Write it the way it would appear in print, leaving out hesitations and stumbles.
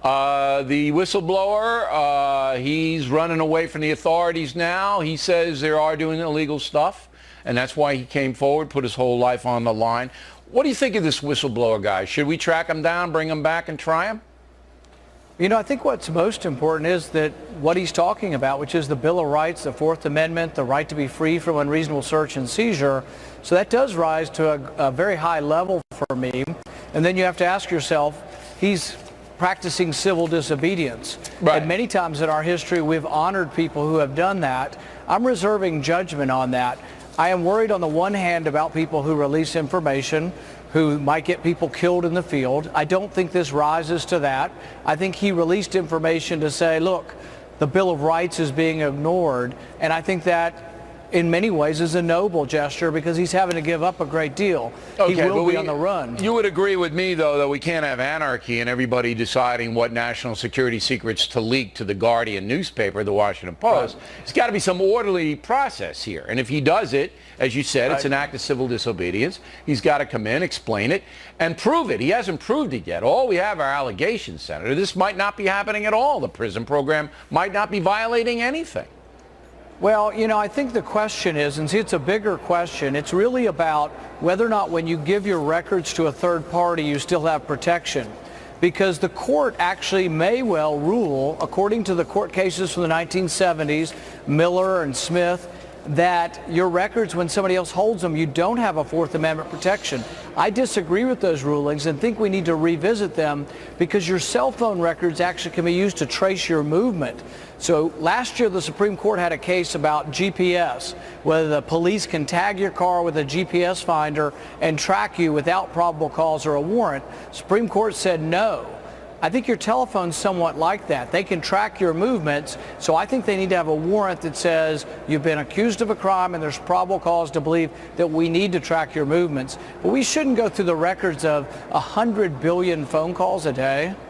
The whistleblower, he's running away from the authorities now. He says they are doing illegal stuff, and that's why he came forward, put his whole life on the line. What do you think of this whistleblower guy? Should we track him down, bring him back, and try him? You know, I think what's most important is that what he's talking about, which is the Bill of Rights, the Fourth Amendment, the right to be free from unreasonable search and seizure. So that does rise to a very high level for me. And then you have to ask yourself, he's practicing civil disobedience. Right. And many times in our history, we've honored people who have done that. I'm reserving judgment on that. I am worried on the one hand about people who release information, who might get people killed in the field. I don't think this rises to that. I think he released information to say, look, the Bill of Rights is being ignored. And I think that in many ways is a noble gesture because he's having to give up a great deal. Okay, he will be on the run. You would agree with me, though, that we can't have anarchy and everybody deciding what national security secrets to leak to the Guardian newspaper, the Washington Post. Right. There's got to be some orderly process here. And if he does it, as you said, it's an act of civil disobedience. He's got to come in, explain it, and prove it. He hasn't proved it yet. All we have are allegations, Senator. This might not be happening at all. The prison program might not be violating anything. Well, you know, I think the question is, and see, it's a bigger question, it's really about whether or not when you give your records to a third party, you still have protection. Because the court actually may well rule, according to the court cases from the 1970s, Miller and Smith, that your records, when somebody else holds them, you don't have a Fourth Amendment protection. I disagree with those rulings and think we need to revisit them because your cell phone records actually can be used to trace your movement. So last year the Supreme Court had a case about GPS, whether the police can tag your car with a GPS finder and track you without probable cause or a warrant. Supreme Court said no. I think your telephone's somewhat like that. They can track your movements, so I think they need to have a warrant that says you've been accused of a crime and there's probable cause to believe that we need to track your movements. But we shouldn't go through the records of 100 billion phone calls a day.